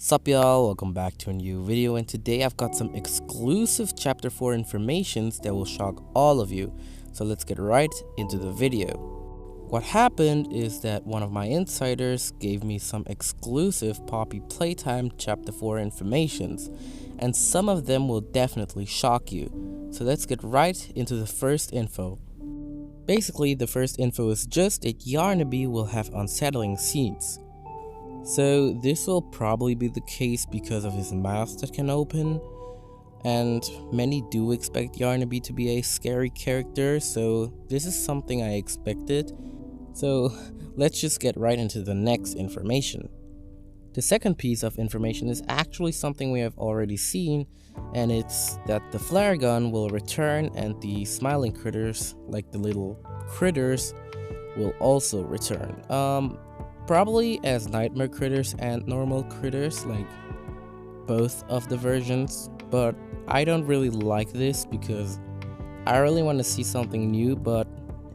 Sup y'all, welcome back to a new video, and today I've got some exclusive chapter 4 informations that will shock all of you. So let's get right into the video. What happened is that one of my insiders gave me some exclusive Poppy Playtime chapter 4 informations, and some of them will definitely shock you. So let's get right into the first info. Basically, the first info is just that Yarnaby will have unsettling scenes. So this will probably be the case because of his mouth that can open, and many do expect Yarnaby to be a scary character, so this is something I expected. So let's just get right into the next information. The second piece of information is actually something we have already seen, and it's that the flare gun will return and the smiling critters, like the little critters, will also return. Probably as nightmare critters and normal critters, like both of the versions, but I don't really like this because I really want to see something new, but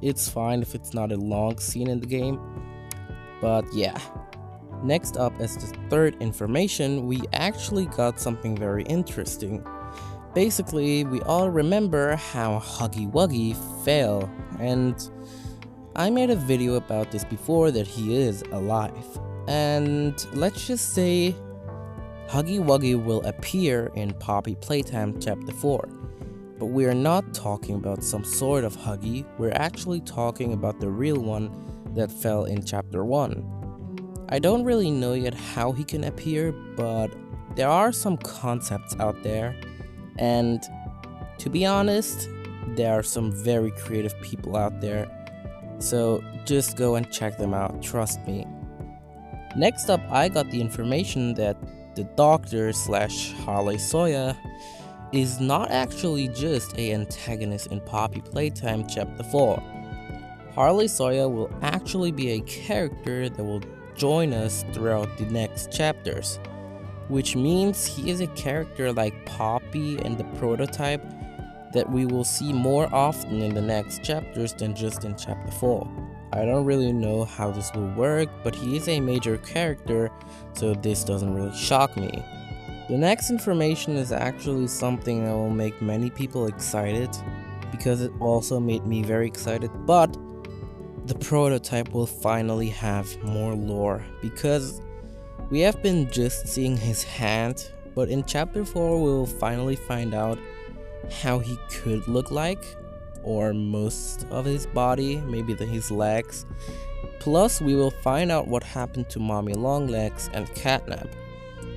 it's fine if it's not a long scene in the game. But yeah. Next up, as the third information, we actually got something very interesting. Basically, we all remember how Huggy Wuggy fell, and I made a video about this before that he is alive. And let's just say Huggy Wuggy will appear in Poppy Playtime chapter 4. But we are not talking about some sort of Huggy, we're actually talking about the real one that fell in chapter 1. I don't really know yet how he can appear, but there are some concepts out there, and to be honest, there are some very creative people out there, so just go and check them out, trust me. Next up, I got the information that the doctor slash Harley Soya is not actually just an antagonist in Poppy Playtime chapter 4. Harley Soya will actually be a character that will join us throughout the next chapters, which means he is a character like Poppy and the prototype that we will see more often in the next chapters than just in chapter 4. I don't really know how this will work, but he is a major character, so this doesn't really shock me. The next information is actually something that will make many people excited, because it also made me very excited, but the prototype will finally have more lore, because we have been just seeing his hand, but in chapter 4 we will finally find out how he could look like, or most of his body, maybe his legs. Plus we will find out what happened to Mommy Longlegs and Catnap,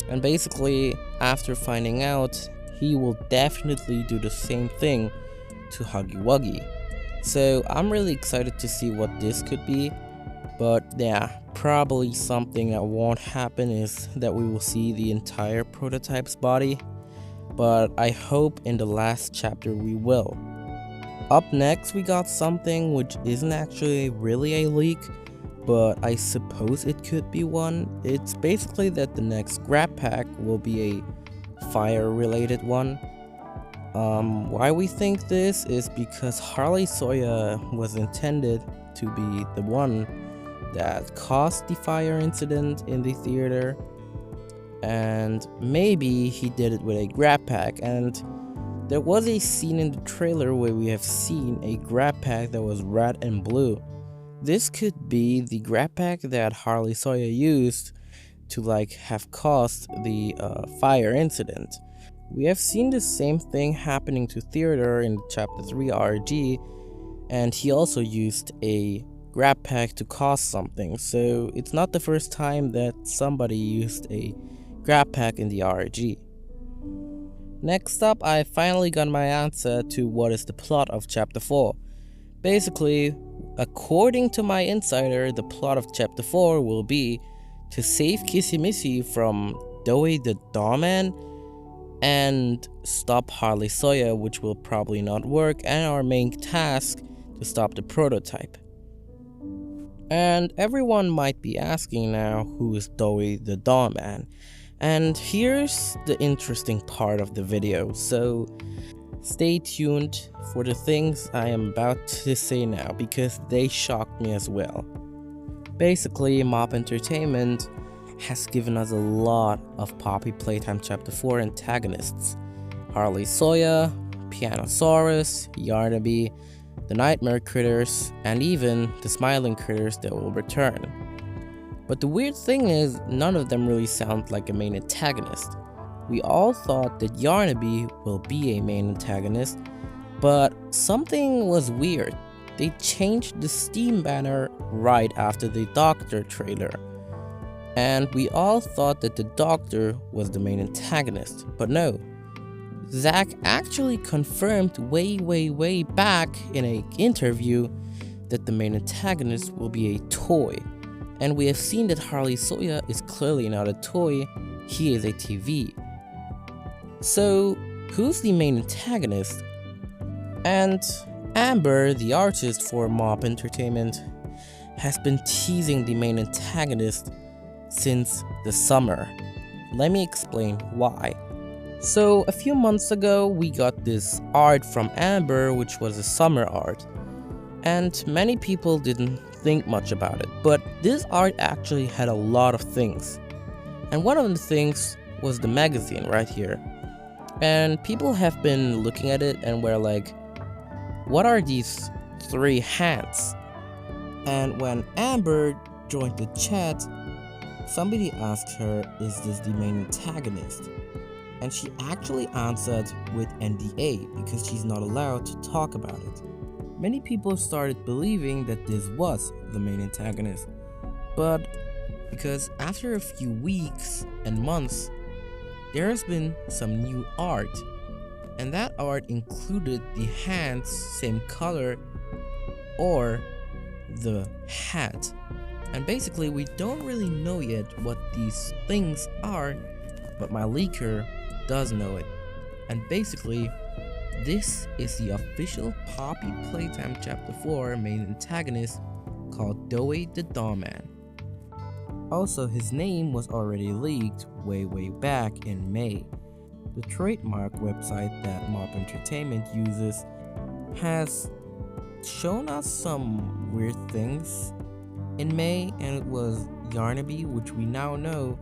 and basically after finding out, he will definitely do the same thing to Huggy Wuggy. So I'm really excited to see what this could be, but yeah, probably something that won't happen is that we will see the entire prototype's body, but I hope in the last chapter we will. Up next, we got something which isn't actually really a leak, but I suppose it could be one. It's basically that the next grab pack will be a fire related one. Why we think this is because Harley Soya was intended to be the one that caused the fire incident in the theater, and maybe he did it with a grab pack, and there was a scene in the trailer where we have seen a grab pack that was red and blue. This could be the grab pack that Harley Soya used to have caused the fire incident. We have seen the same thing happening to Theodore in chapter 3 RG, and he also used a grab pack to cause something, so it's not the first time that somebody used a grab pack in the RG. Next up, I finally got my answer to what is the plot of chapter 4. Basically, according to my insider, the plot of chapter 4 will be to save Kissy Missy from Doey the Doorman and stop Harley Soya, which will probably not work, and our main task to stop the prototype. And everyone might be asking now, who is Doey the Doorman? And here's the interesting part of the video, so stay tuned for the things I am about to say now, because they shocked me as well. Basically, Mob Entertainment has given us a lot of Poppy Playtime Chapter 4 antagonists. Harley, Soya, Pianosaurus, Yarnaby, the Nightmare Critters, and even the Smiling Critters that will return. But the weird thing is, none of them really sound like a main antagonist. We all thought that Yarnaby will be a main antagonist, but something was weird. They changed the Steam banner right after the Doctor trailer. And we all thought that the Doctor was the main antagonist, but no. Zach actually confirmed way back in an interview that the main antagonist will be a toy. And we have seen that Harley Soya is clearly not a toy, he is a TV. So, who's the main antagonist? And Amber, the artist for Mob Entertainment, has been teasing the main antagonist since the summer. Let me explain why. So, a few months ago, we got this art from Amber, which was a summer art. And many people didn't think much about it, but this art actually had a lot of things. And one of the things was the magazine right here. And people have been looking at it and were like, what are these 3 hands? And when Amber joined the chat, somebody asked her, is this the main antagonist? And she actually answered with NDA because she's not allowed to talk about it. Many people started believing that this was the main antagonist, but because after a few weeks and months, there has been some new art, and that art included the hands same color or the hat. And basically we don't really know yet what these things are, but my leaker does know it. And basically, this is the official Poppy Playtime Chapter 4 main antagonist called Doey the Dawman. Also, his name was already leaked way back in May. The trademark website that Mob Entertainment uses has shown us some weird things in May, and it was Yarnaby, which we now know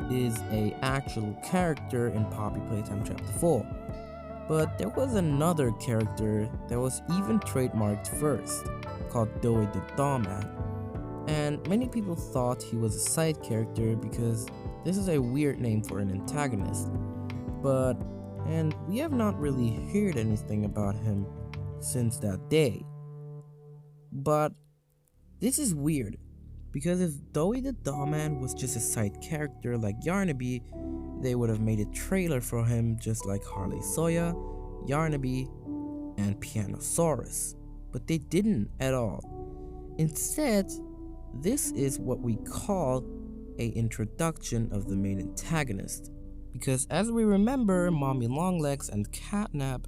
is a actual character in Poppy Playtime Chapter 4. But there was another character that was even trademarked first, called Doey the Dawman. And many people thought he was a side character because this is a weird name for an antagonist. And we have not really heard anything about him since that day. But this is weird, because if Doey the Dawman was just a side character like Yarnaby, they would have made a trailer for him just like Harley Soya, Yarnaby, and Pianosaurus. But they didn't at all. Instead, this is what we call an introduction of the main antagonist. Because as we remember, Mommy Longlegs and Catnap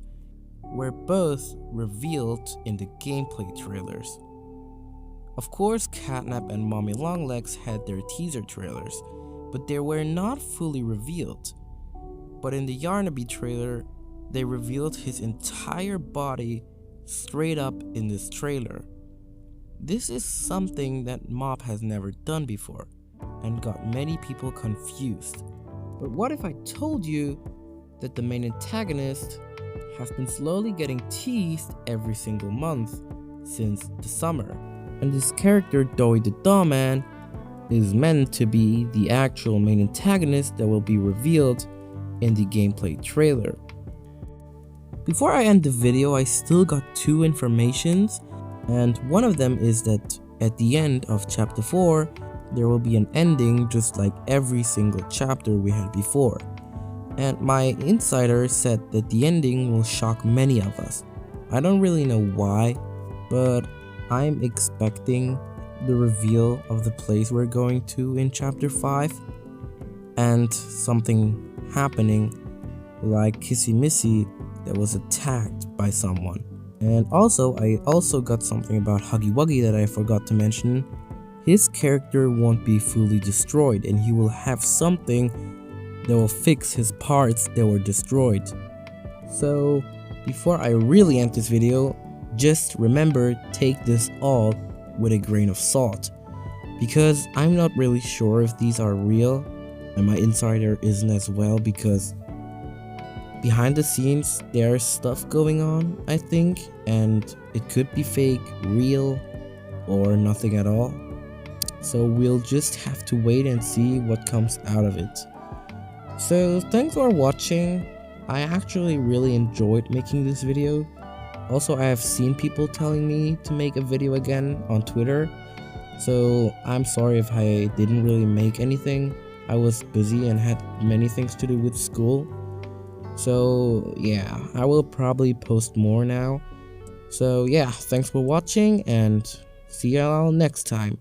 were both revealed in the gameplay trailers. Of course, Catnap and Mommy Longlegs had their teaser trailers, but they were not fully revealed. But in the Yarnaby trailer, they revealed his entire body straight up in this trailer. This is something that Mob has never done before, and got many people confused. But what if I told you that the main antagonist has been slowly getting teased every single month since the summer? And this character, Doey the Dawman, is meant to be the actual main antagonist that will be revealed in the gameplay trailer. Before I end the video, I still got 2 informations, and one of them is that at the end of chapter 4, there will be an ending just like every single chapter we had before. And my insider said that the ending will shock many of us. I don't really know why, but I'm expecting the reveal of the place we're going to in chapter 5 and something happening like Kissy Missy that was attacked by someone. And also, I also got something about Huggy Wuggy that I forgot to mention. His character won't be fully destroyed, and he will have something that will fix his parts that were destroyed. So, before I really end this video, just remember, take this all with a grain of salt, because I'm not really sure if these are real, and my insider isn't as well, because behind the scenes there's stuff going on, I think, and it could be fake, real, or nothing at all. So we'll just have to wait and see what comes out of it. So thanks for watching. I actually really enjoyed making this video. Also, I have seen people telling me to make a video again on Twitter, so I'm sorry if I didn't really make anything. I was busy and had many things to do with school. So yeah, I will probably post more now. So yeah, thanks for watching and see y'all next time.